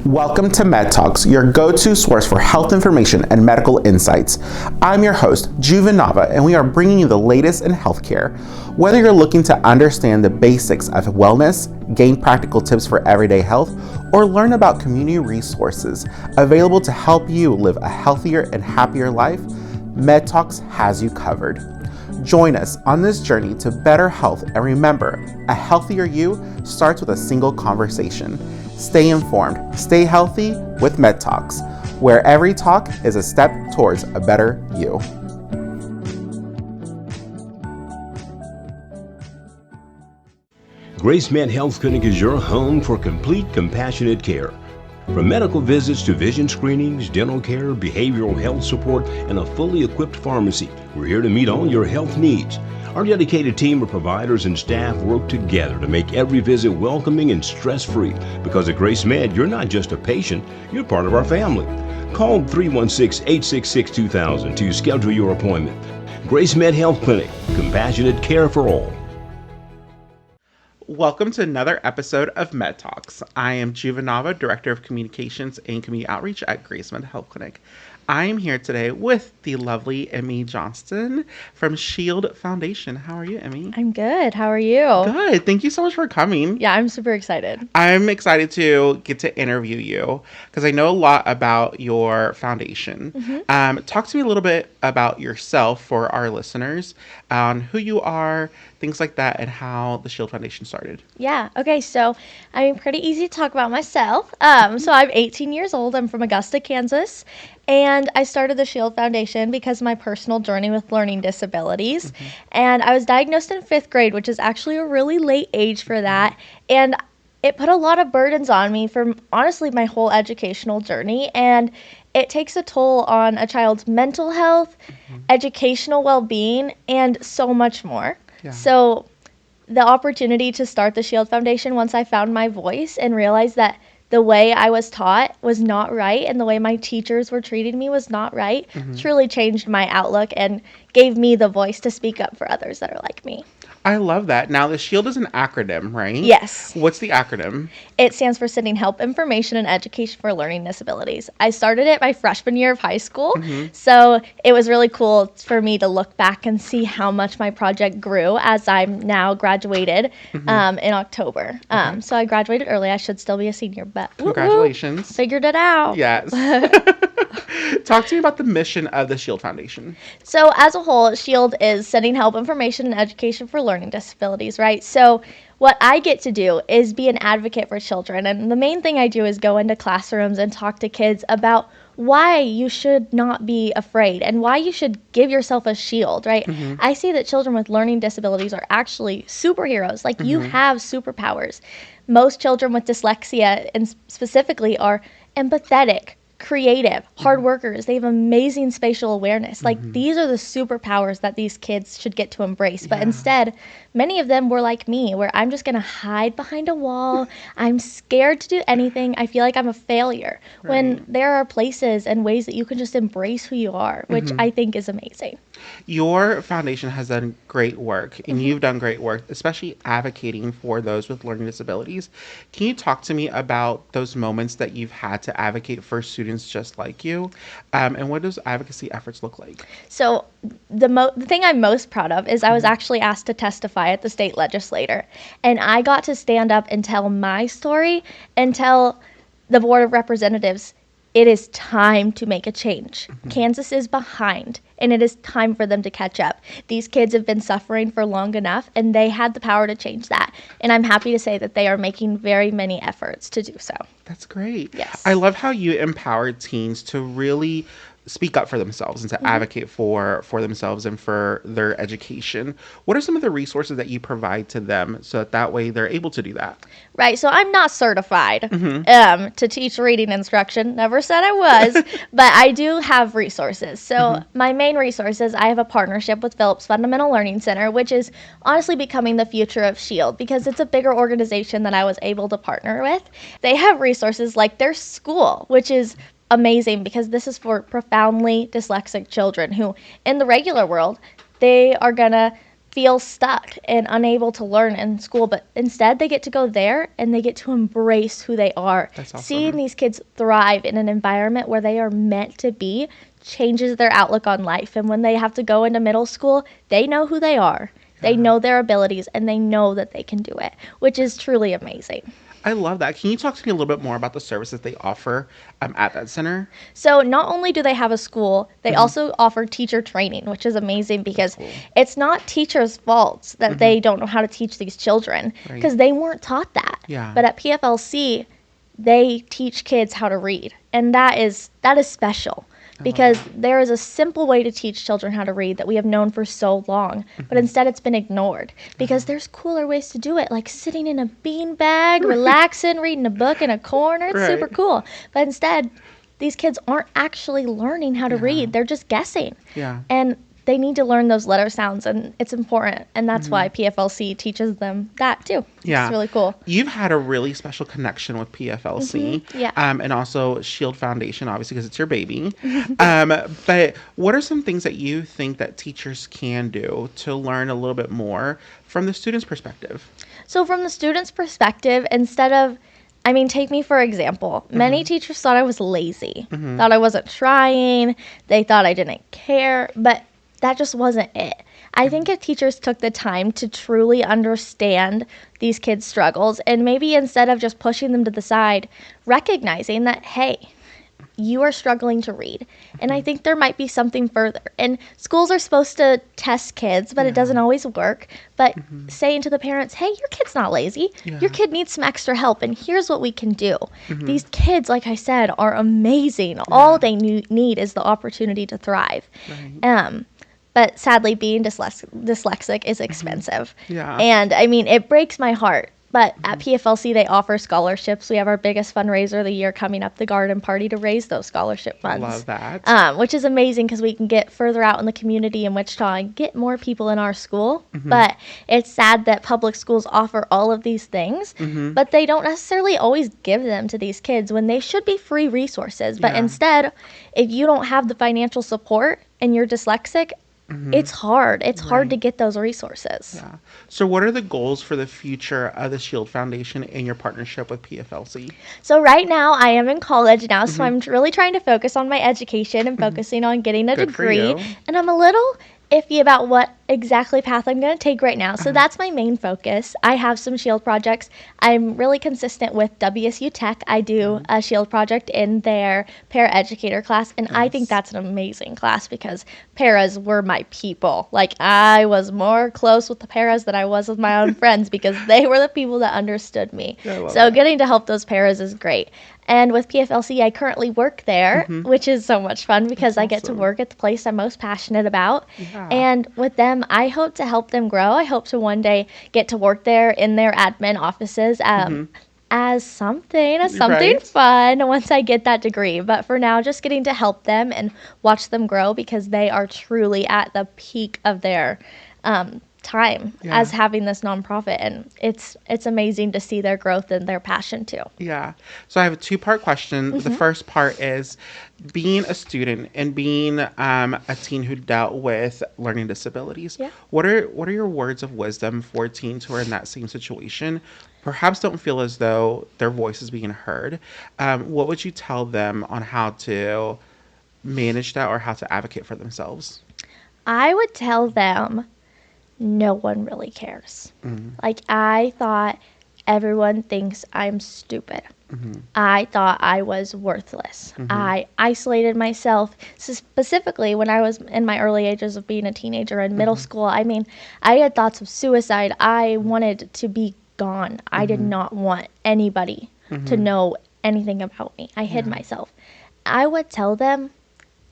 Welcome to MedTalks, your go-to source for health information and medical insights. I'm your host, Juvenava, and we are bringing you the latest in healthcare. Whether you're looking to understand the basics of wellness, gain practical tips for everyday health, or learn about community resources available to help you live a healthier and happier life, MedTalks has you covered. Join us on this journey to better health, and remember, a healthier you starts with a single conversation. Stay informed, stay healthy with MedTalks, where every talk is a step towards a better you. Grace Med Health Clinic is your home for complete, compassionate care. From medical visits to vision screenings, dental care, behavioral health support, and a fully equipped pharmacy, we're here to meet all your health needs. Our dedicated team of providers and staff work together to make every visit welcoming and stress-free. Because at Grace Med, you're not just a patient, you're part of our family. Call 316-866-2000 to schedule your appointment. Grace Med Health Clinic, compassionate care for all. Welcome to another episode of MedTalks. I am Juvenava, Director of Communications and Community Outreach at Grace Med Health Clinic. I am here today with the lovely Emmie Johnston from S.H.I.E.L.D Foundation. How are you, Emmie? I'm good. How are you? Good. Thank you so much for coming. Yeah, I'm super excited. I'm excited to get to interview you because I know a lot about your foundation. Talk to me a little bit about yourself for our listeners, on who you are, things like that, and how the S.H.I.E.L.D Foundation started. Yeah. Okay. So I'm pretty easy to talk about myself. So I'm 18 years old. I'm from Augusta, Kansas. And I started the S.H.I.E.L.D Foundation because of my personal journey with learning disabilities. And I was diagnosed in 5th grade, which is actually a really late age for that. And it put a lot of burdens on me for honestly my whole educational journey. And it takes a toll on a child's mental health, educational well-being, and so much more. Yeah. So the opportunity to start the S.H.I.E.L.D Foundation, once I found my voice and realized that the way I was taught was not right and the way my teachers were treating me was not right, truly changed my outlook and gave me the voice to speak up for others that are like me. I love that. Now, the S.H.I.E.L.D is an acronym, right? Yes. What's the acronym? It stands for Sending Help, Information, and Education for Learning Disabilities. I started it my freshman year of high school, so it was really cool for me to look back and see how much my project grew as I'm now graduated in October. So I graduated early. I should still be a senior, but congratulations. Figured it out. Yes. Talk to me about the mission of the S.H.I.E.L.D Foundation. So as a whole, S.H.I.E.L.D is sending help, information, and education for learning disabilities, right? So what I get to do is be an advocate for children. And the main thing I do is go into classrooms and talk to kids about why you should not be afraid and why you should give yourself a shield, right? I see that children with learning disabilities are actually superheroes. Like you have superpowers. Most children with dyslexia and specifically are empathetic, creative, hard workers. They have amazing spatial awareness. Like these are the superpowers that these kids should get to embrace. But instead, many of them were like me, where I'm just going to hide behind a wall. I'm scared to do anything. I feel like I'm a failure. Right. When there are places and ways that you can just embrace who you are, which I think is amazing. Your foundation has done great work, and you've done great work, especially advocating for those with learning disabilities. Can you talk to me about those moments that you've had to advocate for students just like you, and what those advocacy efforts look like? So the thing I'm most proud of is I was actually asked to testify at the state legislature, and I got to stand up and tell my story and tell the Board of Representatives it is time to make a change. Kansas is behind, and it is time for them to catch up. These kids have been suffering for long enough, and they had the power to change that. And I'm happy to say that they are making very many efforts to do so. That's great. Yes. I love how you empower teens to really speak up for themselves and to advocate for themselves and for their education. What are some of the resources that you provide to them so that way they're able to do that? Right. So I'm not certified to teach reading instruction. Never said I was, but I do have resources. So my main resources, I have a partnership with Phillips Fundamental Learning Center, which is honestly becoming the future of S.H.I.E.L.D. because it's a bigger organization that I was able to partner with. They have resources like their school, which is amazing because this is for profoundly dyslexic children who in the regular world, they are going to feel stuck and unable to learn in school, but instead they get to go there and they get to embrace who they are. That's awesome. Seeing these kids thrive in an environment where they are meant to be changes their outlook on life. And when they have to go into middle school, they know who they are. They know their abilities, and they know that they can do it, which is truly amazing. I love that. Can you talk to me a little bit more about the services they offer at that center? So not only do they have a school, they also offer teacher training, which is amazing because it's not teachers' faults that they don't know how to teach these children because they weren't taught that. Yeah. But at PFLC, they teach kids how to read, and that is special. Because there is a simple way to teach children how to read that we have known for so long, but instead it's been ignored. Because there's cooler ways to do it, like sitting in a beanbag, relaxing, reading a book in a corner. It's super cool. But instead, these kids aren't actually learning how to read. They're just guessing. Yeah. And they need to learn those letter sounds, and it's important. And that's why PFLC teaches them that, too. Yeah. It's really cool. You've had a really special connection with PFLC. Yeah. And also S.H.I.E.L.D. Foundation, obviously, because it's your baby. But what are some things that you think that teachers can do to learn a little bit more from the student's perspective? So from the student's perspective, instead of take me for example. Many teachers thought I was lazy, thought I wasn't trying. They thought I didn't care, but that just wasn't it. I think if teachers took the time to truly understand these kids' struggles and maybe instead of just pushing them to the side, recognizing that, hey, you are struggling to read. And I think there might be something further. And schools are supposed to test kids, but it doesn't always work. But saying to the parents, hey, your kid's not lazy. Your kid needs some extra help, and here's what we can do. These kids, like I said, are amazing. All they need is the opportunity to thrive. Right. But sadly, being dyslexic is expensive. Yeah. And, it breaks my heart. But at PFLC, they offer scholarships. We have our biggest fundraiser of the year coming up, the garden party, to raise those scholarship funds. Love that. Which is amazing because we can get further out in the community in Wichita and get more people in our school. But it's sad that public schools offer all of these things, but they don't necessarily always give them to these kids when they should be free resources. But instead, if you don't have the financial support and you're dyslexic, it's hard. It's hard to get those resources. Yeah. So what are the goals for the future of the S.H.I.E.L.D. Foundation in your partnership with PFLC? So right now I am in college now, so I'm really trying to focus on my education and focusing on getting a Good for degree. you. And I'm a little iffy about what exactly path I'm going to take right now. So that's my main focus. I have some S.H.I.E.L.D. projects. I'm really consistent with WSU Tech. I do a S.H.I.E.L.D. project in their para-educator class, and I think that's an amazing class because paras were my people. Like, I was more close with the paras than I was with my own friends because they were the people that understood me. So getting to help those paras is great. And with PFLC, I currently work there, which is so much fun because I get to work at the place I'm most passionate about. Yeah. And with them, I hope to help them grow. I hope to one day get to work there in their admin offices as something Right. fun once I get that degree. But for now, just getting to help them and watch them grow because they are truly at the peak of their time as having this nonprofit, and it's amazing to see their growth and their passion too. Yeah. So I have a two-part question. The first part is being a student and being a teen who dealt with learning disabilities. Yeah. What are your words of wisdom for teens who are in that same situation? Perhaps don't feel as though their voice is being heard. What would you tell them on how to manage that or how to advocate for themselves? I would tell them no one really cares. Like, I thought everyone thinks I'm stupid. I thought I was worthless. I isolated myself, specifically when I was in my early ages of being a teenager in middle school. I had thoughts of suicide. I wanted to be gone. I did not want anybody to know anything about me. I hid myself. I would tell them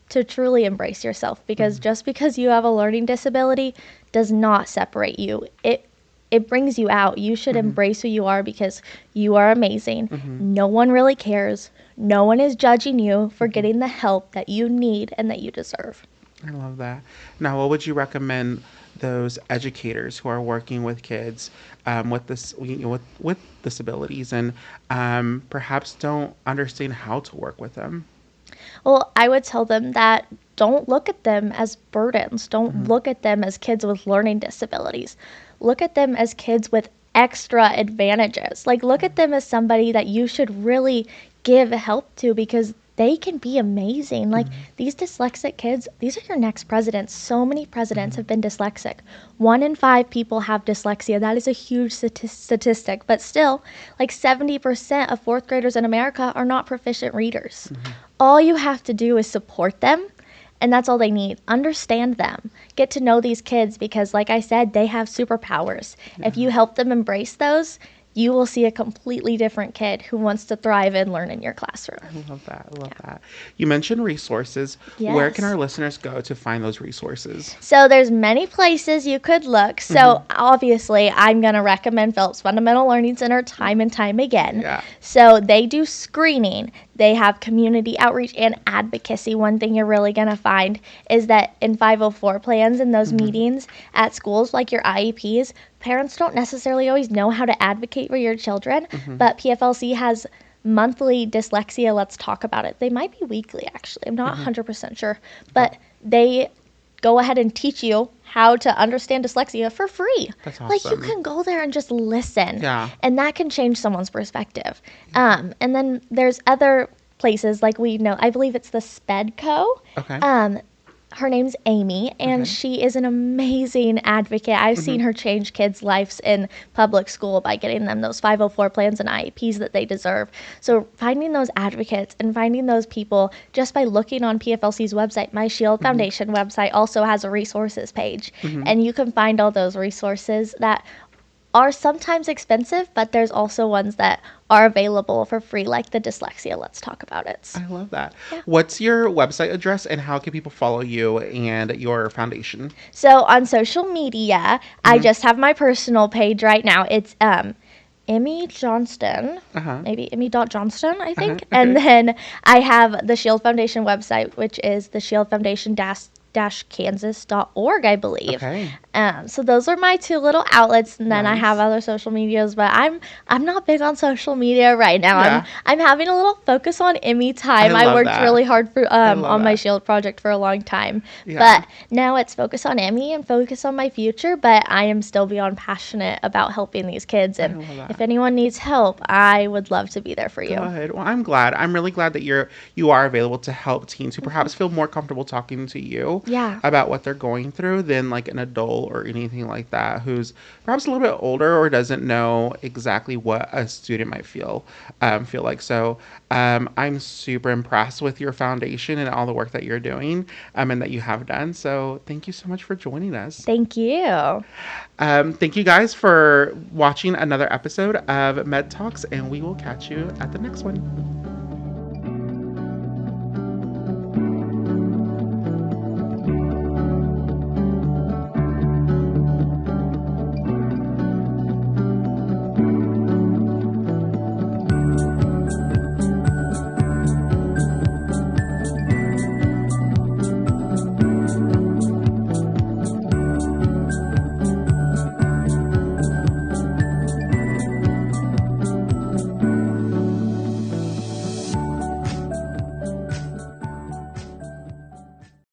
to truly embrace yourself because just because you have a learning disability does not separate you. It brings you out. You should embrace who you are because you are amazing. No one really cares. No one is judging you for getting the help that you need and that you deserve. I love that. Now, what would you recommend those educators who are working with kids with disabilities and perhaps don't understand how to work with them? Well, I would tell them that don't look at them as burdens. Don't look at them as kids with learning disabilities. Look at them as kids with extra advantages. Like, look at them as somebody that you should really give help to, because they can be amazing. Like, these dyslexic kids, these are your next presidents. So many presidents have been dyslexic. 1 in 5 people have dyslexia. That is a huge statistic. But still, like 70% of 4th graders in America are not proficient readers. All you have to do is support them, and that's all they need. Understand them. Get to know these kids, because, like I said, they have superpowers. If you help them embrace those, you will see a completely different kid who wants to thrive and learn in your classroom. I love that. I love that. You mentioned resources. Where can our listeners go to find those resources? So there's many places you could look. So obviously, I'm going to recommend Phillips Fundamental Learning Center time and time again. Yeah. So they do screening. They have community outreach and advocacy. One thing you're really going to find is that in 504 plans and those meetings at schools, like your IEPs, parents don't necessarily always know how to advocate for your children, but PFLC has monthly dyslexia Let's Talk About It. They might be weekly, actually. I'm not 100% sure. But they go ahead and teach you how to understand dyslexia for free. That's awesome. Like, you can go there and just listen. Yeah. And that can change someone's perspective. And then there's other places, like we know, I believe it's the SPEDCO. Okay. Her name's Amy, and she is an amazing advocate. I've seen her change kids' lives in public school by getting them those 504 plans and IEPs that they deserve. So finding those advocates and finding those people just by looking on PFLC's website. My S.H.I.E.L.D Foundation website also has a resources page, and you can find all those resources that are sometimes expensive, but there's also ones that are available for free, like the Dyslexia Let's Talk About It. I love that. Yeah. What's your website address, and how can people follow you and your foundation? So on social media, I just have my personal page right now. It's Emmie Johnston, maybe Emmie.Johnston, I think. Okay. And then I have the S.H.I.E.L.D Foundation website, which is the S.H.I.E.L.D Foundation kansas.org, I believe. Okay. So those are my 2 little outlets, and then I have other social medias, but I'm not big on social media right now. Yeah. I'm having a little focus on Emmy time. I worked really hard for on my S.H.I.E.L.D project for a long time, but now it's focus on Emmy and focus on my future. But I am still beyond passionate about helping these kids, and if anyone needs help, I would love to be there for you. Good. Well, I'm glad. I'm really glad that you are available to help teens who perhaps feel more comfortable talking to you about what they're going through than like an adult or anything like that who's perhaps a little bit older or doesn't know exactly what a student might feel like. So I'm super impressed with your foundation and all the work that you're doing and that you have done. So thank you so much for joining us. Thank you. Thank you guys for watching another episode of MedTalks, and we will catch you at the next one.